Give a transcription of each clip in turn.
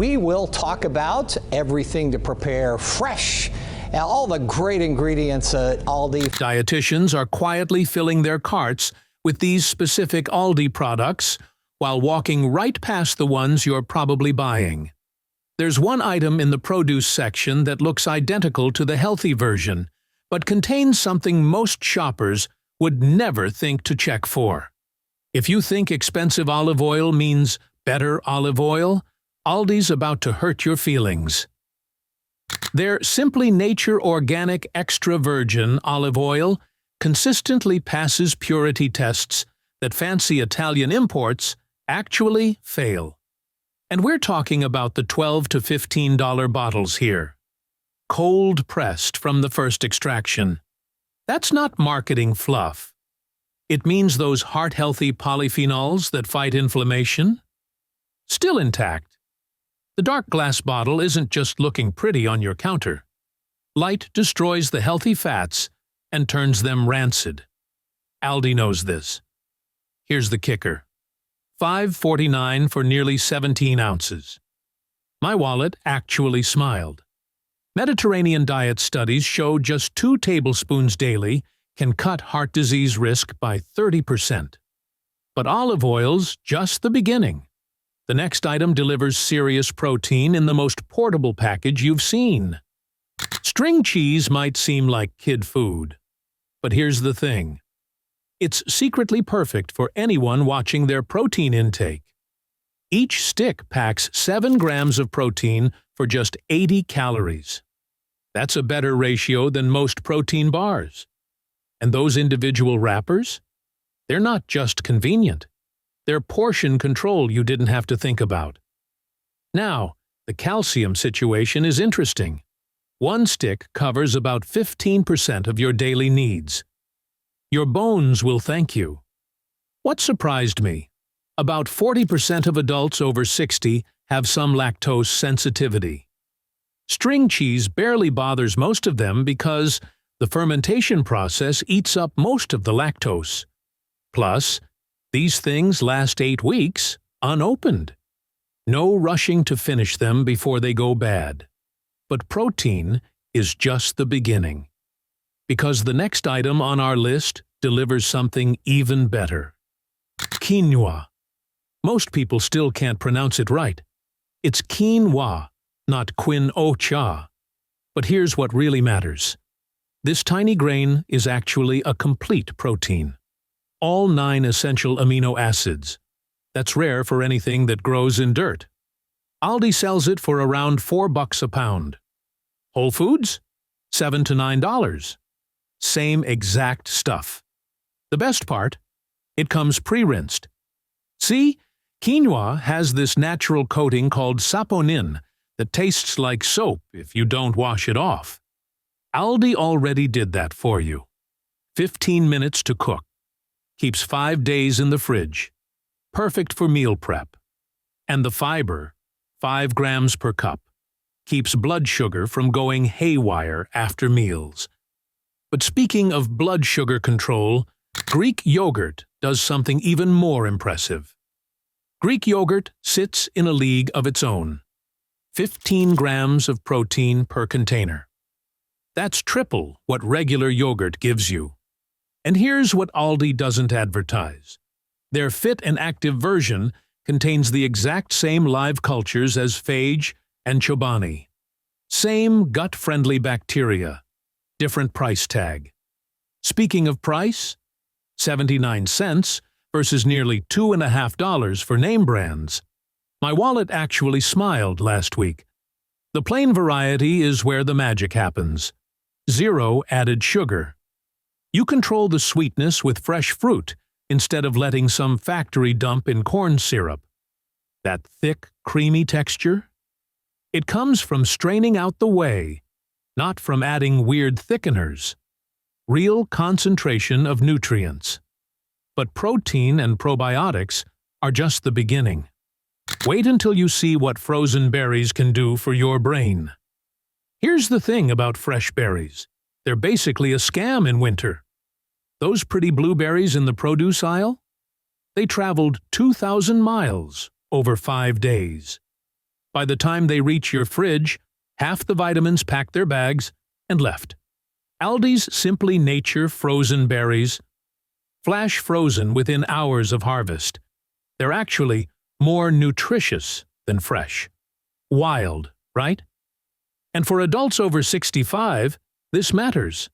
we will talk about everything to prepare fresh, all the great ingredients at Aldi. Dietitians are quietly filling their carts with these specific Aldi products while walking right past the ones you're probably buying. There's one item in the produce section that looks identical to the healthy version, but contains something most shoppers would never think to check for. If you think expensive olive oil means better olive oil, Aldi's about to hurt your feelings. Their Simply Nature Organic Extra Virgin olive oil consistently passes purity tests that fancy Italian imports actually fail. And we're talking about the $12 to $15 bottles here. Cold-pressed from the first extraction. That's not marketing fluff. It means those heart-healthy polyphenols that fight inflammation? Still intact. The dark glass bottle isn't just looking pretty on your counter. Light destroys the healthy fats and turns them rancid. Aldi knows this. Here's the kicker. $5.49 for nearly 17 ounces. My wallet actually smiled. Mediterranean diet studies show just 2 tablespoons daily can cut heart disease risk by 30%. But olive oil's just the beginning. The next item delivers serious protein in the most portable package you've seen. String cheese might seem like kid food. But here's the thing. It's secretly perfect for anyone watching their protein intake. Each stick packs 7 grams of protein for just 80 calories. That's a better ratio than most protein bars. And those individual wrappers? They're not just convenient. They're portion control you didn't have to think about. Now, the calcium situation is interesting. One stick covers about 15% of your daily needs. Your bones will thank you. What surprised me? About 40% of adults over 60 have some lactose sensitivity. String cheese barely bothers most of them because the fermentation process eats up most of the lactose. Plus, these things last 8 weeks, unopened. No rushing to finish them before they go bad. But protein is just the beginning. Because the next item on our list delivers something even better. Quinoa. Most people still can't pronounce it right. It's quinoa, not quinoa. But here's what really matters. This tiny grain is actually a complete protein. All 9 essential amino acids. That's rare for anything that grows in dirt. Aldi sells it for around $4 a pound. Whole Foods? $7 to $9. Same exact stuff. The best part? It comes pre-rinsed. See? Quinoa has this natural coating called saponin that tastes like soap if you don't wash it off. Aldi already did that for you. 15 minutes to cook. Keeps 5 days in the fridge. Perfect for meal prep. And the fiber, 5 grams per cup, keeps blood sugar from going haywire after meals. But speaking of blood sugar control, Greek yogurt does something even more impressive. Greek yogurt sits in a league of its own. 15 grams of protein per container. That's triple what regular yogurt gives you. And here's what Aldi doesn't advertise. Their fit and active version contains the exact same live cultures as phage and chobani. Same gut-friendly bacteria. Different price tag. Speaking of price, 79 cents versus nearly $2.50 for name brands. My wallet actually smiled last week. The plain variety is where the magic happens. 0 added sugar. You control the sweetness with fresh fruit instead of letting some factory dump in corn syrup. That thick, creamy texture? It comes from straining out the whey, not from adding weird thickeners. Real concentration of nutrients. But protein and probiotics are just the beginning. Wait until you see what frozen berries can do for your brain. Here's the thing about fresh berries. They're basically a scam in winter. Those pretty blueberries in the produce aisle? They traveled 2,000 miles over 5 days. By the time they reach your fridge, half the vitamins packed their bags and left. Aldi's Simply Nature frozen berries, flash frozen within hours of harvest. They're actually more nutritious than fresh. Wild, right? And for adults over 65, this matters.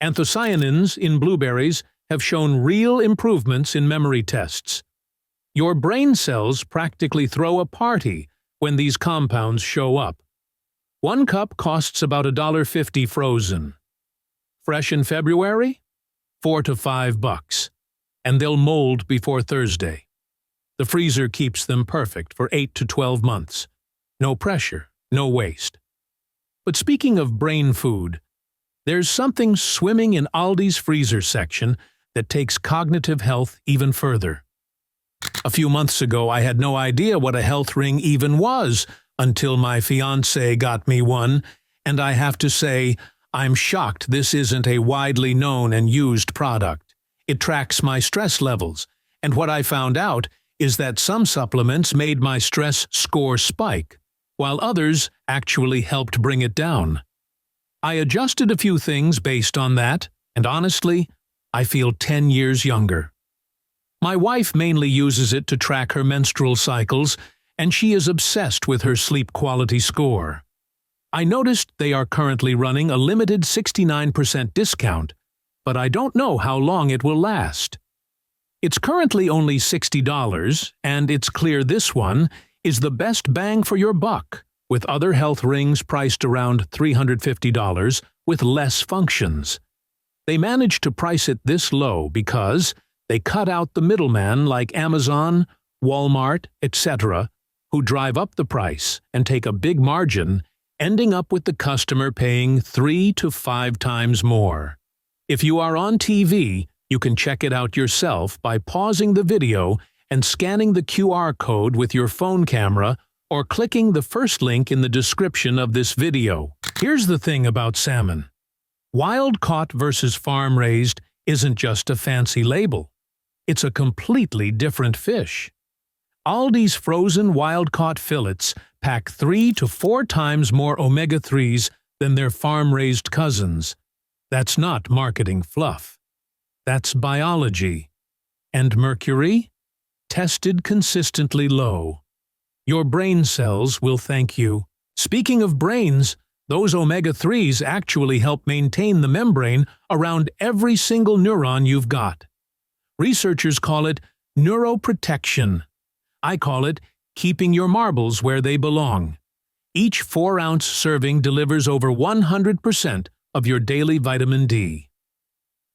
Anthocyanins in blueberries have shown real improvements in memory tests. Your brain cells practically throw a party when these compounds show up. 1 cup costs about $1.50 frozen. Fresh in February? $4 to $5, and they'll mold before Thursday. The freezer keeps them perfect for 8 to 12 months. No pressure, no waste. But speaking of brain food, there's something swimming in Aldi's freezer section that takes cognitive health even further. A few months ago, I had no idea what a health ring even was until my fiancé got me one, and I have to say, I'm shocked this isn't a widely known and used product. It tracks my stress levels, and what I found out is that some supplements made my stress score spike, while others actually helped bring it down. I adjusted a few things based on that, and honestly, I feel 10 years younger. My wife mainly uses it to track her menstrual cycles, and she is obsessed with her sleep quality score. I noticed they are currently running a limited 69% discount, but I don't know how long it will last. It's currently only $60, and it's clear this one is the best bang for your buck, with other health rings priced around $350 with less functions. They managed to price it this low because they cut out the middleman like Amazon, Walmart, etc., who drive up the price and take a big margin, ending up with the customer paying 3 to 5 times more. If you are on TV, you can check it out yourself by pausing the video and scanning the QR code with your phone camera or clicking the first link in the description of this video. Here's the thing about salmon. Wild-caught versus farm-raised isn't just a fancy label. It's a completely different fish. Aldi's frozen wild-caught fillets pack 3 to 4 times more omega-3s than their farm-raised cousins. That's not marketing fluff. That's biology. And mercury? Tested consistently low. Your brain cells will thank you. Speaking of brains, those omega-3s actually help maintain the membrane around every single neuron you've got. Researchers call it neuroprotection. I call it keeping your marbles where they belong. Each 4-ounce serving delivers over 100% of your daily vitamin D.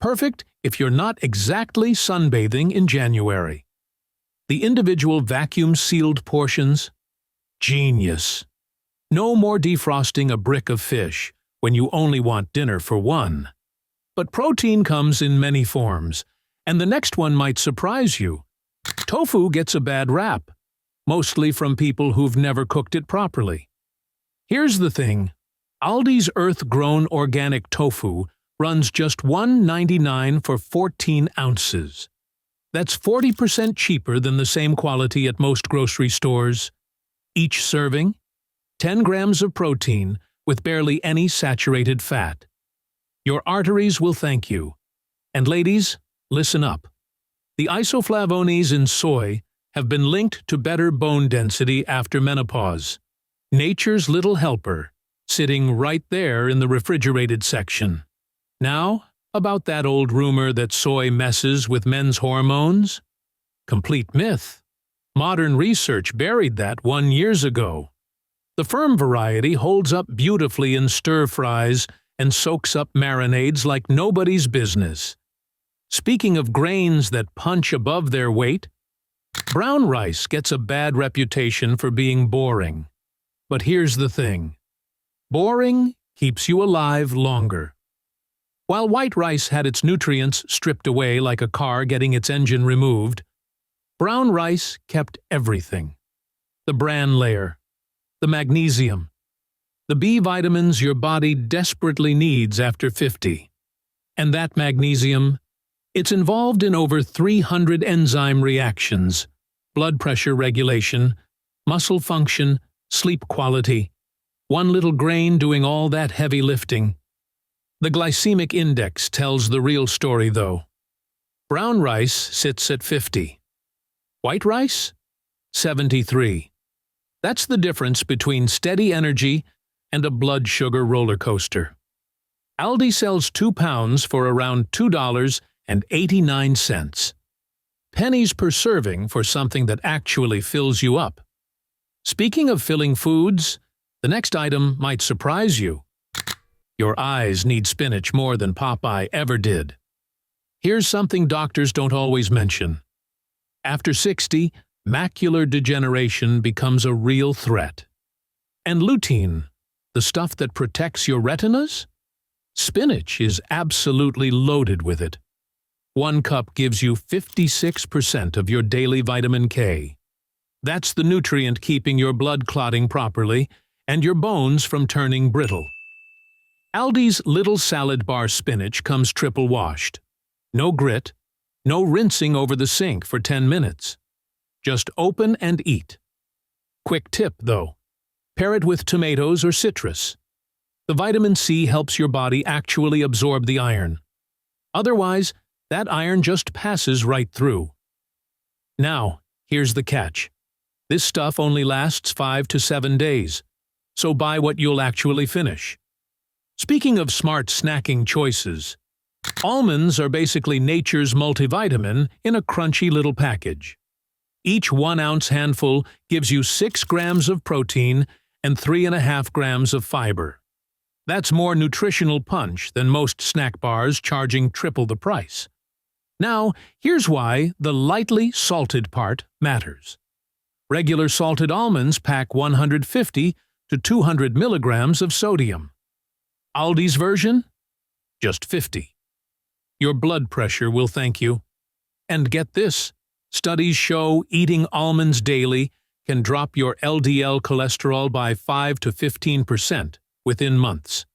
Perfect if you're not exactly sunbathing in January. The individual vacuum-sealed portions? Genius. No more defrosting a brick of fish when you only want dinner for one. But protein comes in many forms, and the next one might surprise you. Tofu gets a bad rap, mostly from people who've never cooked it properly. Here's the thing. Aldi's earth-grown organic tofu runs just $1.99 for 14 ounces. That's 40% cheaper than the same quality at most grocery stores. Each serving, 10 grams of protein with barely any saturated fat. Your arteries will thank you. And ladies, listen up. The isoflavones in soy have been linked to better bone density after menopause. Nature's little helper, sitting right there in the refrigerated section. Now, about that old rumor that soy messes with men's hormones? Complete myth. Modern research buried that 1 year ago. The firm variety holds up beautifully in stir-fries and soaks up marinades like nobody's business. Speaking of grains that punch above their weight, brown rice gets a bad reputation for being boring. But here's the thing. Boring keeps you alive longer. While white rice had its nutrients stripped away like a car getting its engine removed, brown rice kept everything. The bran layer, the magnesium, the B vitamins your body desperately needs after 50. And that magnesium, it's involved in over 300 enzyme reactions, blood pressure regulation, muscle function, sleep quality. One little grain doing all that heavy lifting. The glycemic index tells the real story, though. Brown rice sits at 50. White rice? 73. That's the difference between steady energy and a blood sugar roller coaster. Aldi sells 2 pounds for around $2.89. Pennies per serving for something that actually fills you up. Speaking of filling foods, the next item might surprise you. Your eyes need spinach more than Popeye ever did. Here's something doctors don't always mention. After 60, macular degeneration becomes a real threat. And lutein, the stuff that protects your retinas? Spinach is absolutely loaded with it. 1 cup gives you 56% of your daily vitamin K. That's the nutrient keeping your blood clotting properly and your bones from turning brittle. Aldi's little salad bar spinach comes triple washed. No grit, no rinsing over the sink for 10 minutes. Just open and eat. Quick tip, though. Pair it with tomatoes or citrus. The vitamin C helps your body actually absorb the iron. Otherwise, that iron just passes right through. Now, here's the catch. This stuff only lasts 5 to 7 days, so buy what you'll actually finish. Speaking of smart snacking choices, almonds are basically nature's multivitamin in a crunchy little package. Each 1-ounce handful gives you 6 grams of protein and 3.5 grams of fiber. That's more nutritional punch than most snack bars charging triple the price. Now, here's why the lightly salted part matters. Regular salted almonds pack 150 to 200 milligrams of sodium. Aldi's version? Just 50. Your blood pressure will thank you. And get this, studies show eating almonds daily can drop your LDL cholesterol by 5 to 15% within months.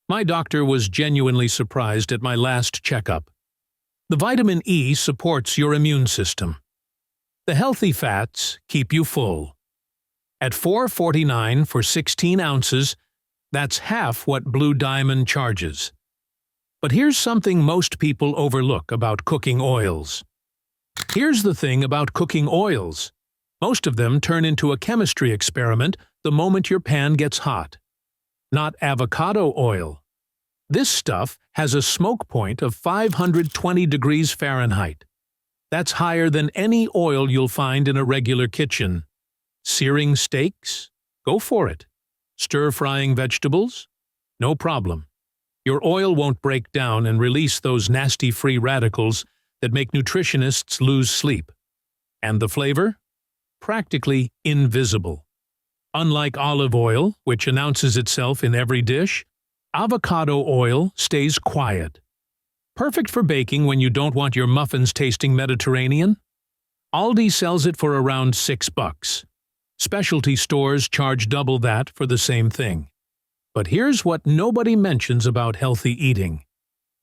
My doctor was genuinely surprised at my last checkup. The vitamin E supports your immune system. The healthy fats keep you full. At $4.49 for 16 ounces, that's half what Blue Diamond charges. But here's something most people overlook about cooking oils. Here's the thing about cooking oils. Most of them turn into a chemistry experiment the moment your pan gets hot. Not avocado oil. This stuff has a smoke point of 520 degrees Fahrenheit. That's higher than any oil you'll find in a regular kitchen. Searing steaks? Go for it. Stir-frying vegetables? No problem. Your oil won't break down and release those nasty free radicals that make nutritionists lose sleep. And the flavor? Practically invisible. Unlike olive oil, which announces itself in every dish, avocado oil stays quiet. Perfect for baking when you don't want your muffins tasting Mediterranean. Aldi sells it for around $6. Specialty stores charge double that for the same thing. But here's what nobody mentions about healthy eating.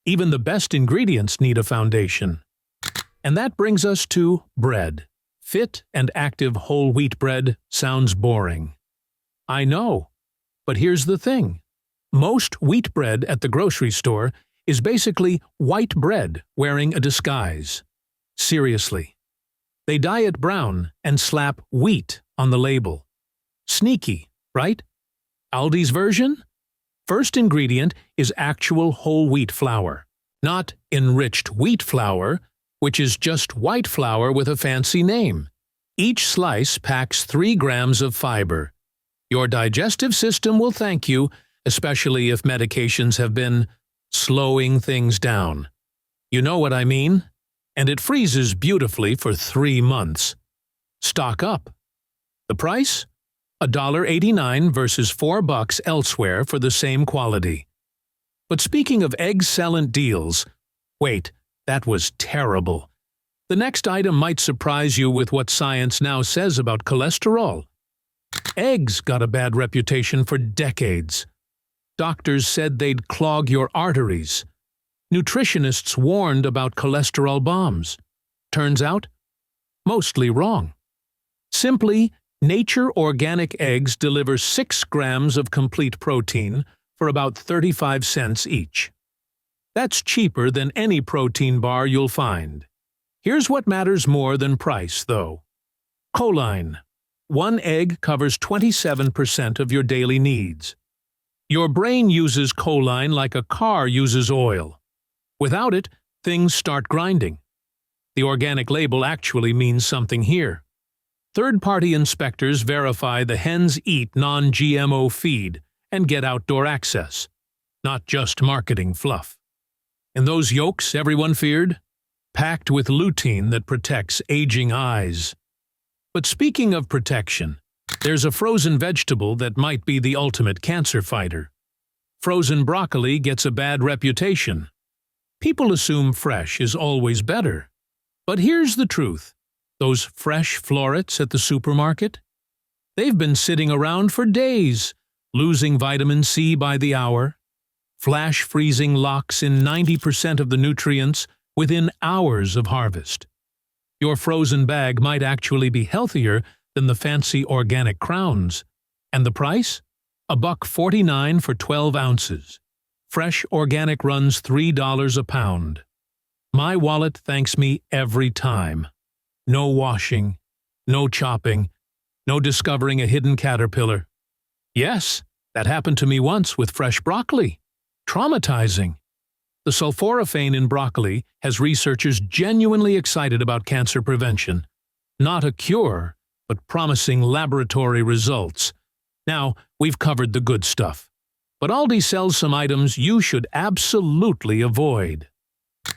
Even the best ingredients need a foundation. And that brings us to bread. Fit and active whole wheat bread sounds boring. I know, but here's the thing. Most wheat bread at the grocery store is basically white bread wearing a disguise. Seriously. They dye it brown and slap wheat on the label. Sneaky, right? Aldi's version? First ingredient is actual whole wheat flour, not enriched wheat flour, which is just white flour with a fancy name. Each slice packs 3 grams of fiber. Your digestive system will thank you, especially if medications have been slowing things down. You know what I mean? And it freezes beautifully for 3 months. Stock up. The price? $1.89 versus $4 elsewhere for the same quality. But speaking of excellent deals, wait, that was terrible. The next item might surprise you with what science now says about cholesterol. Eggs got a bad reputation for decades. Doctors said they'd clog your arteries. Nutritionists warned about cholesterol bombs. Turns out, mostly wrong. Simply, Nature organic eggs deliver 6 grams of complete protein for about 35 cents each. That's cheaper than any protein bar you'll find. Here's what matters more than price, though. Choline. 1 egg covers 27% of your daily needs. Your brain uses choline like a car uses oil. Without it, things start grinding. The organic label actually means something here. Third-party inspectors verify the hens eat non-GMO feed and get outdoor access, not just marketing fluff. And those yolks everyone feared? Packed with lutein that protects aging eyes. But speaking of protection, there's a frozen vegetable that might be the ultimate cancer fighter. Frozen broccoli gets a bad reputation. People assume fresh is always better. But here's the truth. Those fresh florets at the supermarket? They've been sitting around for days, losing vitamin C by the hour. Flash freezing locks in 90% of the nutrients within hours of harvest. Your frozen bag might actually be healthier than the fancy organic crowns. And the price? $1.49 for 12 ounces. Fresh organic runs $3 a pound. My wallet thanks me every time. No washing, no chopping, no discovering a hidden caterpillar. Yes, that happened to me once with fresh broccoli. Traumatizing. The sulforaphane in broccoli has researchers genuinely excited about cancer prevention. Not a cure, but promising laboratory results. Now, we've covered the good stuff. But Aldi sells some items you should absolutely avoid.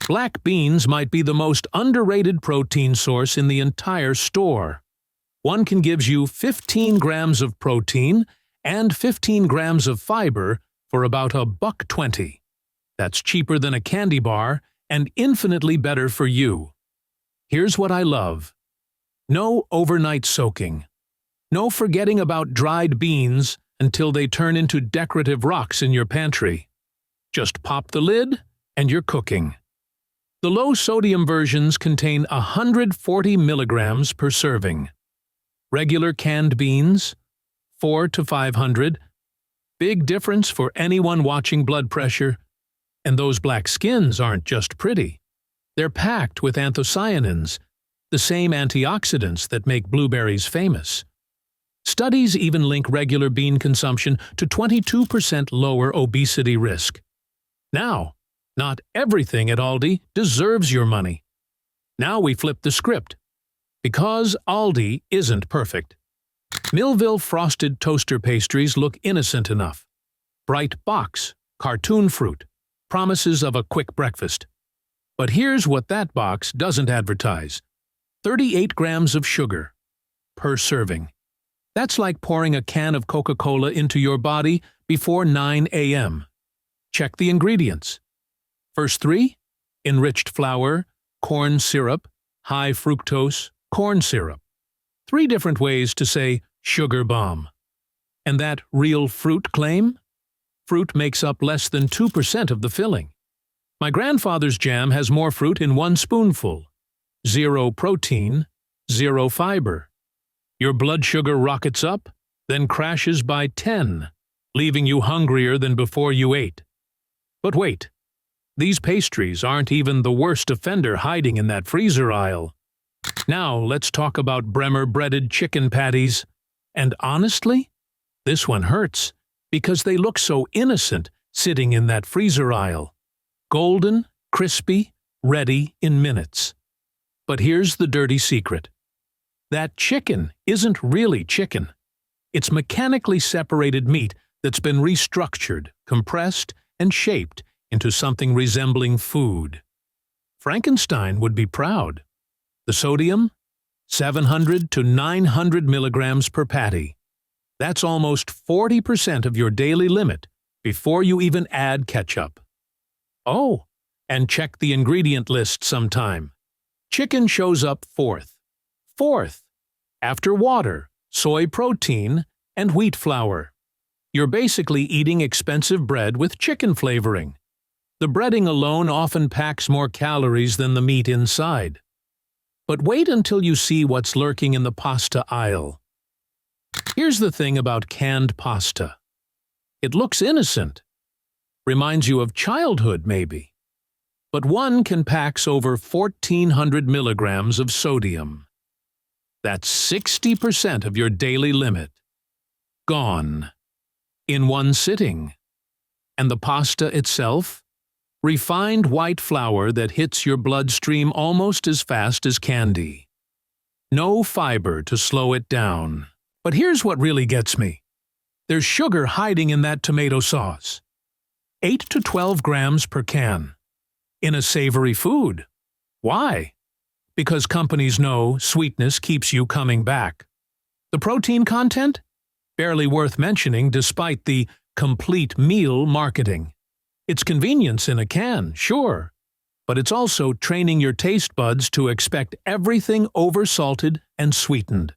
Black beans might be the most underrated protein source in the entire store. One can give you 15 grams of protein and 15 grams of fiber for about $1.20. That's cheaper than a candy bar and infinitely better for you. Here's what I love. No overnight soaking. No forgetting about dried beans until they turn into decorative rocks in your pantry. Just pop the lid and you're cooking. The low-sodium versions contain 140 milligrams per serving. Regular canned beans, 400 to 500. Big difference for anyone watching blood pressure. And those black skins aren't just pretty. They're packed with anthocyanins, the same antioxidants that make blueberries famous. Studies even link regular bean consumption to 22% lower obesity risk. Now, not everything at Aldi deserves your money. Now we flip the script. Because Aldi isn't perfect. Millville frosted toaster pastries look innocent enough. Bright box, cartoon fruit, promises of a quick breakfast. But here's what that box doesn't advertise. 38 grams of sugar per serving. That's like pouring a can of Coca-Cola into your body before 9 a.m. Check the ingredients. First 3, enriched flour, corn syrup, high fructose, corn syrup. 3 different ways to say sugar bomb. And that real fruit claim? Fruit makes up less than 2% of the filling. My grandfather's jam has more fruit in 1 spoonful. 0 protein, 0 fiber. Your blood sugar rockets up, then crashes by 10, leaving you hungrier than before you ate. But wait. These pastries aren't even the worst offender hiding in that freezer aisle. Now let's talk about Bremer breaded chicken patties. And honestly, this one hurts because they look so innocent sitting in that freezer aisle. Golden, crispy, ready in minutes. But here's the dirty secret. That chicken isn't really chicken. It's mechanically separated meat that's been restructured, compressed, and shaped into something resembling food. Frankenstein would be proud. The sodium? 700 to 900 milligrams per patty. That's almost 40% of your daily limit before you even add ketchup. Oh, and check the ingredient list sometime. Chicken shows up fourth, after water, soy protein, and wheat flour. You're basically eating expensive bread with chicken flavoring. The breading alone often packs more calories than the meat inside. But wait until you see what's lurking in the pasta aisle. Here's the thing about canned pasta. It looks innocent. Reminds you of childhood, maybe. But one can pack over 1,400 milligrams of sodium. That's 60% of your daily limit. Gone. In one sitting. And the pasta itself? Refined white flour that hits your bloodstream almost as fast as candy. No fiber to slow it down. But here's what really gets me. There's sugar hiding in that tomato sauce. 8 to 12 grams per can. In a savory food. Why? Because companies know sweetness keeps you coming back. The protein content? Barely worth mentioning despite the complete meal marketing. It's convenience in a can, sure, but it's also training your taste buds to expect everything oversalted and sweetened.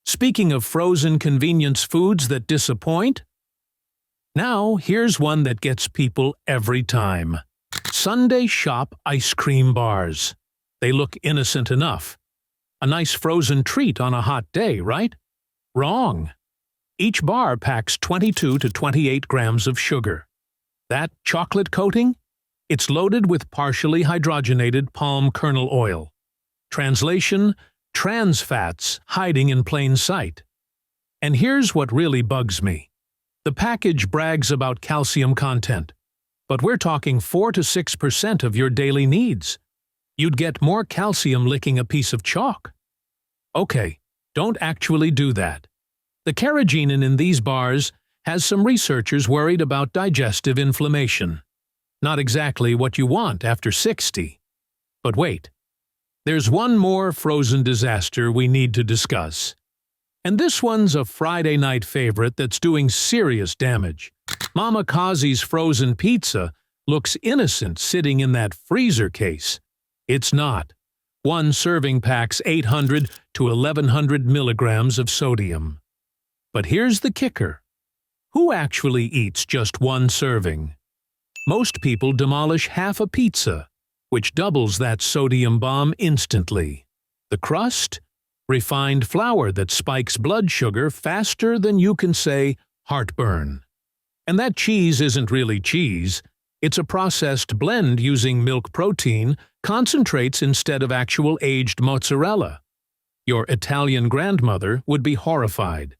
Speaking of frozen convenience foods that disappoint, now here's one that gets people every time. Sunday shop ice cream bars. They look innocent enough. A nice frozen treat on a hot day, right? Wrong. Each bar packs 22 to 28 grams of sugar. That chocolate coating? It's loaded with partially hydrogenated palm kernel oil. Translation: trans fats hiding in plain sight. And here's what really bugs me. The package brags about calcium content, but we're talking 4 to 6% of your daily needs. You'd get more calcium licking a piece of chalk. Okay, don't actually do that. The carrageenan in these bars has some researchers worried about digestive inflammation. Not exactly what you want after 60. But wait, there's one more frozen disaster we need to discuss. And this one's a Friday night favorite that's doing serious damage. Mama Kazi's frozen pizza looks innocent sitting in that freezer case. It's not. One serving packs 800 to 1,100 milligrams of sodium. But here's the kicker. Who actually eats just one serving? Most people demolish half a pizza, which doubles that sodium bomb instantly. The crust? Refined flour that spikes blood sugar faster than you can say heartburn. And that cheese isn't really cheese. It's a processed blend using milk protein, concentrates instead of actual aged mozzarella. Your Italian grandmother would be horrified.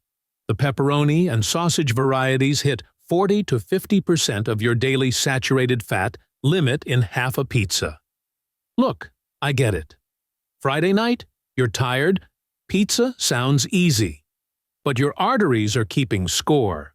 The pepperoni and sausage varieties hit 40 to 50% of your daily saturated fat limit in half a pizza. Look, I get it. Friday night, you're tired, pizza sounds easy. But your arteries are keeping score.